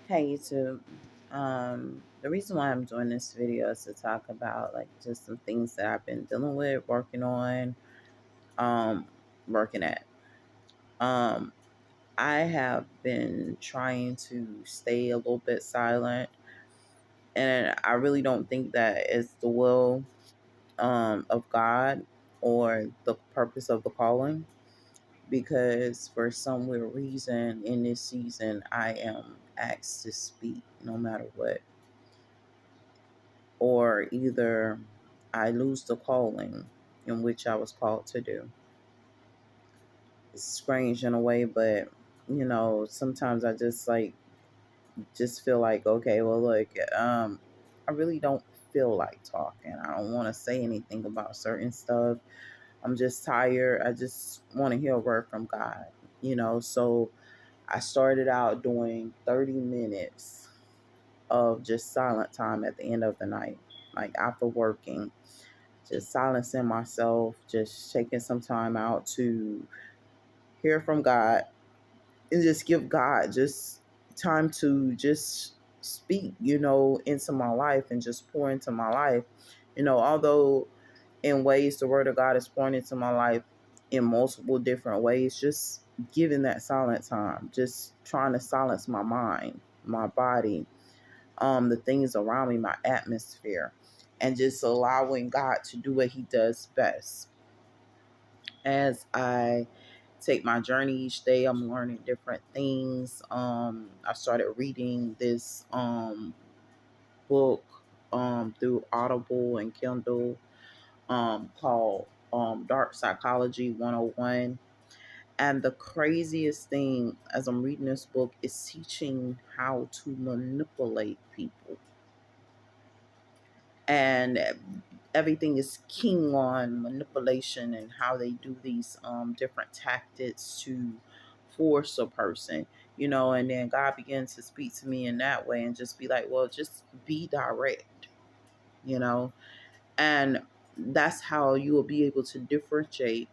Hey YouTube. The reason why I'm doing this video is to talk about like just some things that I've been dealing with, working on, um, working at. Um, I have been trying to stay a little bit silent, and I really don't think that it's the will of God or the purpose of the calling. Because for some weird reason in this season, I am asked to speak no matter what, or either I lose the calling in which I was called to do. It's strange in a way, but sometimes I just feel like, okay, well, look, I really don't feel like talking. I don't want to say anything about certain stuff. I'm just tired. I just want to hear a word from God, So I started out doing 30 minutes of just silent time at the end of the night, like after working, just silencing myself, just taking some time out to hear from God and just give God just time to just speak, into my life and just pour into my life. Although in ways the word of God is pouring into my life in multiple different ways, just giving that silent time, just trying to silence my mind, my body, the things around me, my atmosphere, and just allowing God to do what he does best. As I take my journey each day, I'm learning different things. I started reading this book through Audible and Kindle called Dark Psychology 101. And the craziest thing as I'm reading this book is teaching how to manipulate people. And everything is king on manipulation and how they do these different tactics to force a person, and then God began to speak to me in that way and just be like, well, just be direct, you know and that's how you will be able to differentiate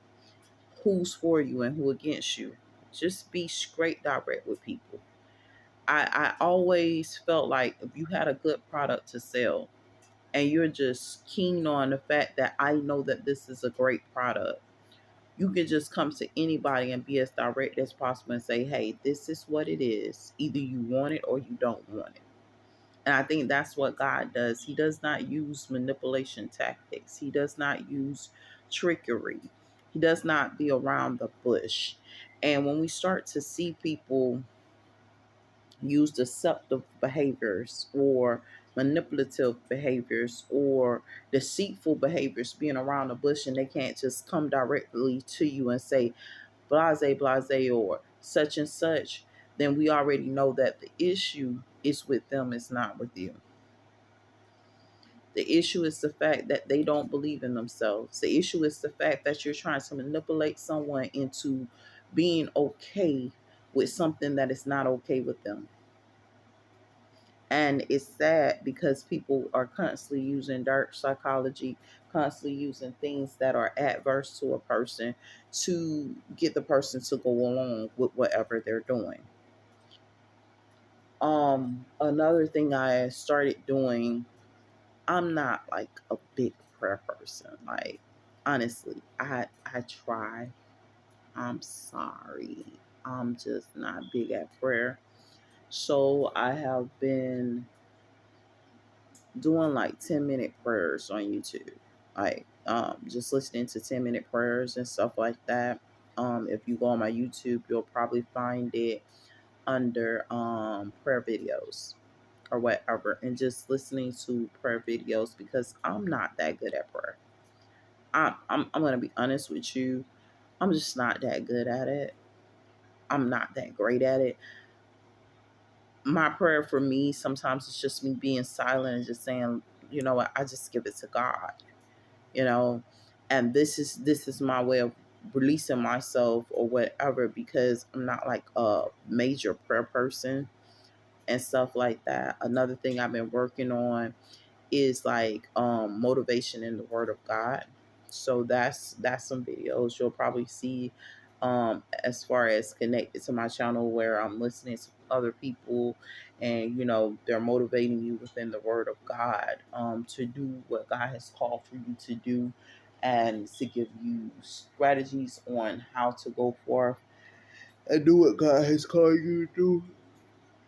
who's for you and who against you. Just be straight direct with people. I always felt like if you had a good product to sell and you're just keen on the fact that I know that this is a great product, you can just come to anybody and be as direct as possible and say, hey, this is what it is. Either you want it or you don't want it. And I think that's what God does. He does not use manipulation tactics. He does not use trickery. He does not be around the bush. And when we start to see people use deceptive behaviors or manipulative behaviors or deceitful behaviors being around the bush, and they can't just come directly to you and say blase blase or such and such, then we already know that the issue is with them, it's not with you. The issue is the fact that they don't believe in themselves. The issue is the fact that you're trying to manipulate someone into being okay with something that is not okay with them. And it's sad because people are constantly using dark psychology, constantly using things that are adverse to a person to get the person to go along with whatever they're doing. Another thing I started doing, I'm not like a big prayer person. Like, honestly, I try. I'm sorry. I'm just not big at prayer. So I have been doing like 10-minute prayers on YouTube. Like just listening to 10-minute prayers and stuff like that. If you go on my YouTube, you'll probably find it under prayer videos or whatever, and just listening to prayer videos because I'm not that good at prayer. I'm gonna be honest with you. I'm just not that good at it. I'm not that great at it. My prayer for me sometimes it's just me being silent and just saying, you know what, I just give it to God, you know, and this is my way of releasing myself or whatever, because I'm not like a major prayer person and stuff like that. Another thing I've been working on is like motivation in the word of God. So that's some videos you'll probably see as far as connected to my channel, where I'm listening to other people, and they're motivating you within the Word of God, to do what God has called for you to do, and to give you strategies on how to go forth and do what God has called you to do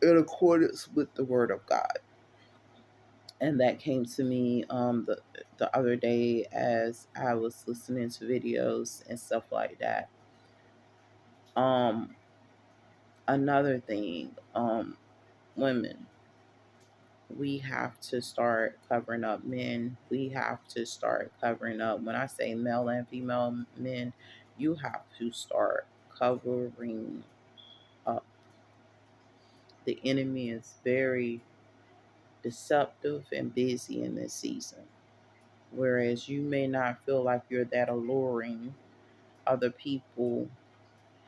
in accordance with the Word of God. And that came to me the other day as I was listening to videos and stuff like that. Um, Another thing, women, we have to start covering up men. We have to start covering up. When I say male and female men, you have to start covering up. The enemy is very deceptive and busy in this season. Whereas you may not feel like you're that alluring, other people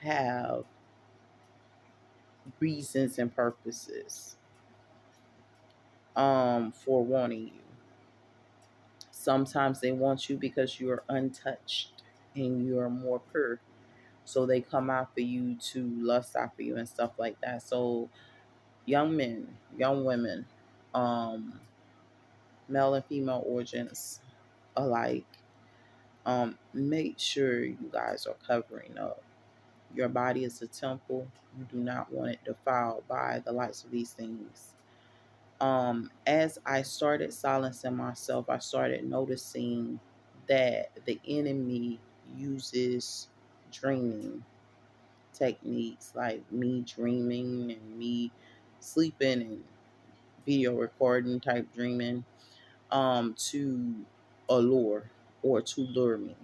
have reasons and purposes for wanting you. Sometimes they want you because you're untouched and you're more pure. So they come after you to lust after you and stuff like that. So young men, young women, um, male and female origins alike, make sure you guys are covering up. Your body is a temple. You do not want it defiled by the likes of these things. As I started silencing myself, I started noticing that the enemy uses dreaming techniques, like me dreaming and me sleeping and video recording type dreaming, to allure or to lure me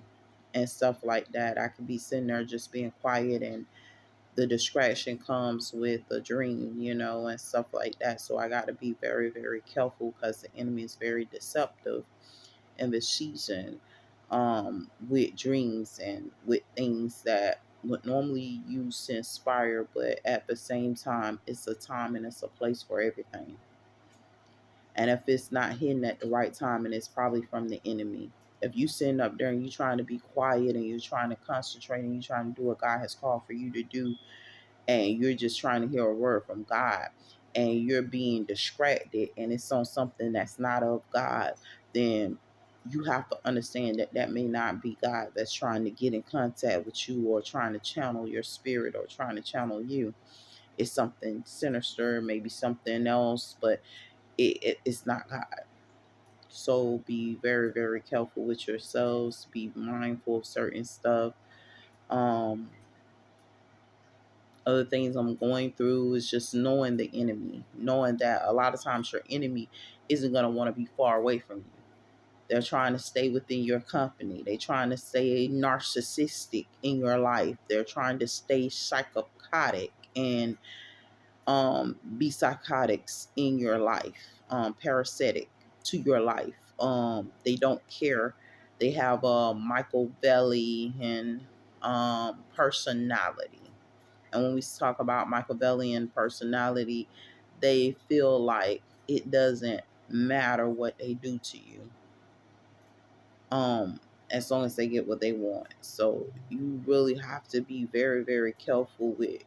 and stuff like that. I could be sitting there just being quiet, and the distraction comes with a dream, and stuff like that. So I got to be very, very careful because the enemy is very deceptive in this season, with dreams and with things that would normally use to inspire, but at the same time, it's a time and it's a place for everything. And if it's not hidden at the right time, and it's probably from the enemy. If you sitting up there and you're trying to be quiet and you're trying to concentrate and you're trying to do what God has called for you to do, and you're just trying to hear a word from God, and you're being distracted and it's on something that's not of God, then you have to understand that that may not be God that's trying to get in contact with you or trying to channel your spirit or trying to channel you. It's something sinister, maybe something else, but it's not God. So be very, very careful with yourselves. Be mindful of certain stuff. Um, Other things I'm going through is just knowing the enemy, knowing that a lot of times your enemy isn't going to want to be far away from you. They're trying to stay within your company. They're trying to stay narcissistic in your life. They're trying to stay psychopathic and be psychotics in your life, parasitic to your life. They don't care. They have a Machiavellian personality. And when we talk about Machiavellian personality, they feel like it doesn't matter what they do to you, um, as long as they get what they want. So you really have to be very, very careful with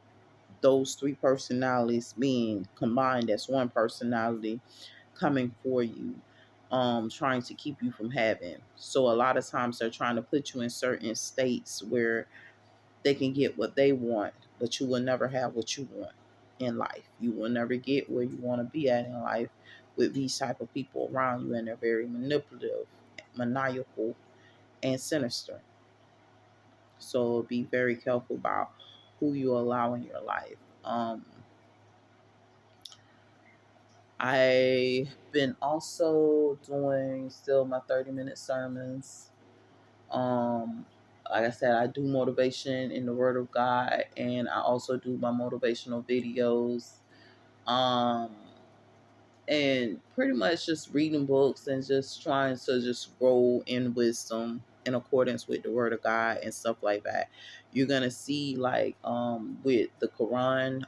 those three personalities being combined as one personality coming for you, trying to keep you from having. So a lot of times they're trying to put you in certain states where they can get what they want, but you will never have what you want in life. You will never get where you want to be at in life with these type of people around you, and they're very manipulative, maniacal, and sinister. So be very careful about who you allow in your life. I've been also doing still my 30-minute sermons. Um, like I said, I do motivation in the Word of God, and I also do my motivational videos. Um, and pretty much just reading books and just trying to just grow in wisdom in accordance with the Word of God and stuff like that. You're gonna see, like, with the Quran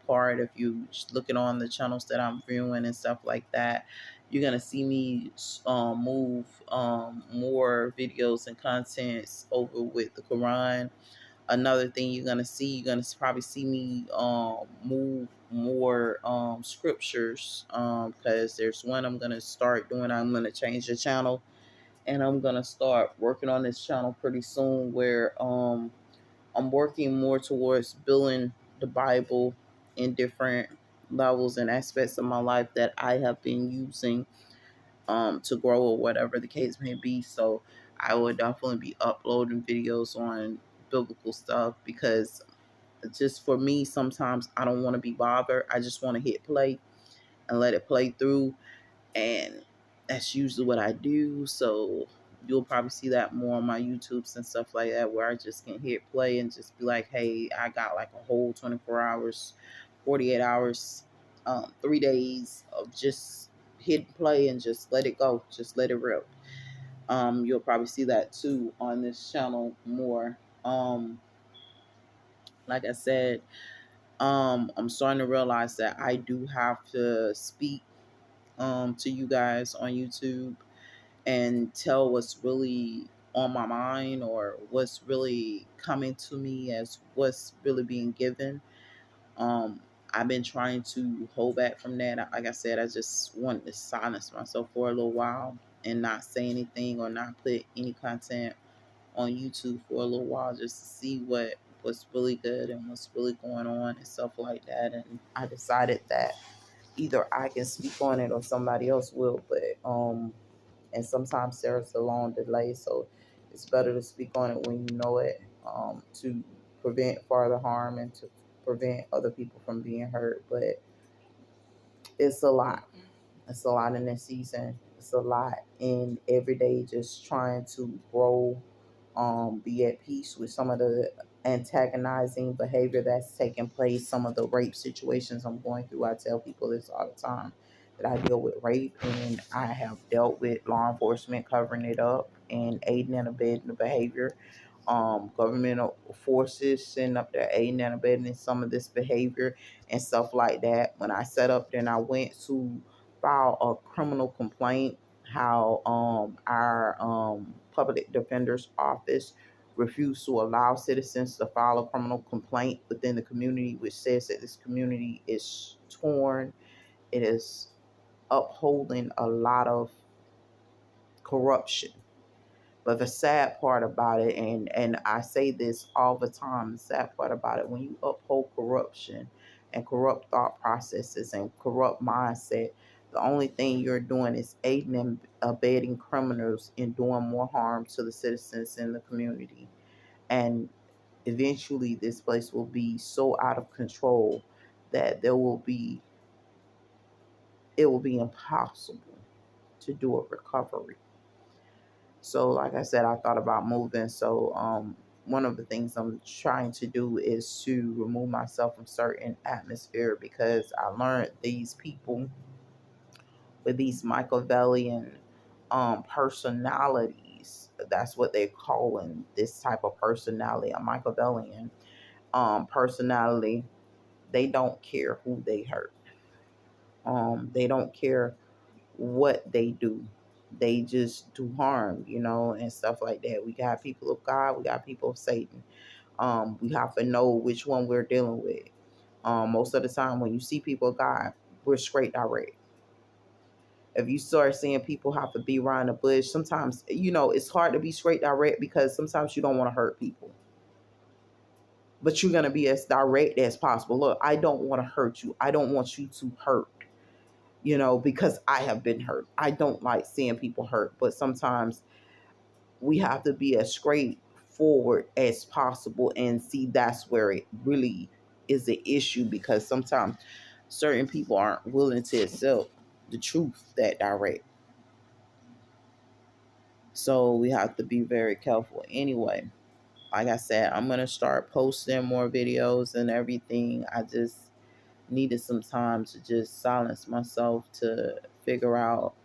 part, if you looking on the channels that I'm viewing and stuff like that, you're gonna see me move more videos and contents over with the Quran. Another thing you're gonna see, you're gonna probably see me move more scriptures, because there's one I'm gonna start doing. I'm gonna change the channel, and I'm gonna start working on this channel pretty soon, where I'm working more towards building the Bible in different levels and aspects of my life that I have been using to grow, or whatever the case may be. So I will definitely be uploading videos on biblical stuff, because just for me, sometimes I don't want to be bothered. I just want to hit play and let it play through, and that's usually what I do. So you'll probably see that more on my YouTubes and stuff like that, where I just can hit play and just be like, hey, I got like a whole 24 hours, 48 hours, 3 days of just hit play and just let it go, just let it rip. You'll probably see that too on this channel more. Like I said, I'm starting to realize that I do have to speak to you guys on YouTube and tell what's really on my mind, or what's really coming to me as what's really being given. Um, I've been trying to hold back from that. Like I said, I just wanted to silence myself for a little while and not say anything, or not put any content on YouTube for a little while, just to see what's really good and what's really going on and stuff like that. And I decided that either I can speak on it or somebody else will, but and sometimes there's a long delay, so it's better to speak on it when you know it, to prevent further harm and to prevent other people from being hurt. But it's a lot. It's a lot in this season. It's a lot in every day, just trying to grow, be at peace with some of the antagonizing behavior that's taking place, some of the rape situations I'm going through. I tell people this all the time, that I deal with rape, and I have dealt with law enforcement covering it up and aiding and abetting the behavior. Governmental forces sitting up there aiding and abetting some of this behavior and stuff like that. When I set up, then I went to file a criminal complaint. How our public defender's office refused to allow citizens to file a criminal complaint within the community, which says that this community is torn. It is upholding a lot of corruption. But the sad part about it, and I say this all the time, the sad part about it, when you uphold corruption and corrupt thought processes and corrupt mindset, the only thing you're doing is aiding and abetting criminals in doing more harm to the citizens in the community. And eventually this place will be so out of control that it will be impossible to do a recovery. So, like I said, I thought about moving. So, one of the things I'm trying to do is to remove myself from certain atmosphere, because I learned these people with these Machiavellian personalities. That's what they're calling this type of personality, a Machiavellian personality. They don't care who they hurt. They don't care what they do. They just do harm, and stuff like that. We got people of God, we got people of Satan. We have to know which one we're dealing with. Most of the time when you see people of God, we're straight direct. If you start seeing people have to be around the bush, sometimes, it's hard to be straight direct, because sometimes you don't want to hurt people. But you're going to be as direct as possible. Look, I don't want to hurt you. I don't want you to hurt, because I have been hurt. I don't like seeing people hurt, but sometimes we have to be as straightforward as possible, and see that's where it really is the issue, because sometimes certain people aren't willing to accept the truth that direct. So we have to be very careful. Anyway, like I said, I'm going to start posting more videos and everything. I just needed some time to just silence myself to figure out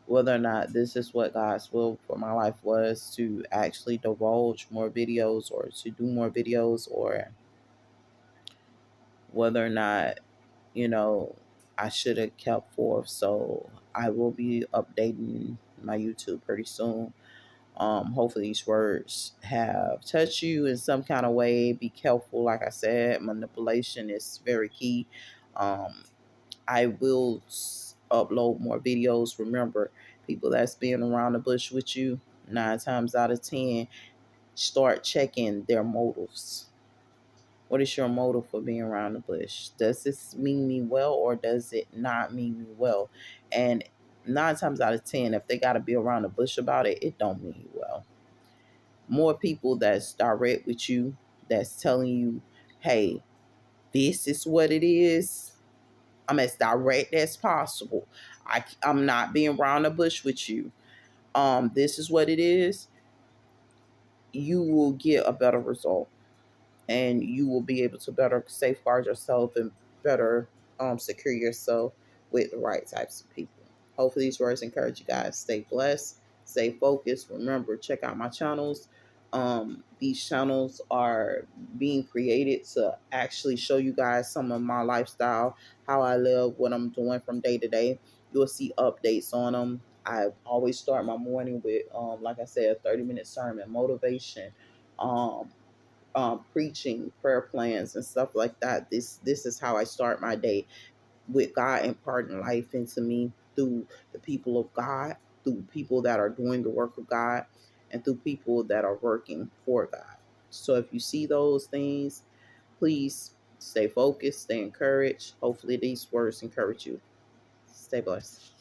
whether or not this is what God's will for my life was, to actually divulge more videos or to do more videos, or whether or not, you know, I should have kept forth. So I will be updating my YouTube pretty soon. Hopefully these words have touched you in some kind of way. Be careful. Like I said, manipulation is very key. Um, I will upload more videos. Remember, people that's being around the bush with you, 9 times out of 10, start checking their motives. What is your motive for being around the bush? Does this mean me well or does it not mean me well? And 9 times out of 10, if they got to be around the bush about it, it don't mean you well. More people that's direct with you, that's telling you, hey, this is what it is. I'm as direct as possible. I'm not being around the bush with you. This is what it is. You will get a better result, and you will be able to better safeguard yourself and better secure yourself with the right types of people. Hopefully, these words encourage you guys. Stay blessed, stay focused. Remember, check out my channels. These channels are being created to actually show you guys some of my lifestyle, how I live, what I'm doing from day to day. You'll see updates on them. I always start my morning with, like I said, a 30-minute sermon, motivation, um, preaching, prayer plans, and stuff like that. This is how I start my day, with God imparting life into me through the people of God, through people that are doing the work of God, and through people that are working for God. So if you see those things, please stay focused, stay encouraged. Hopefully these words encourage you. Stay blessed.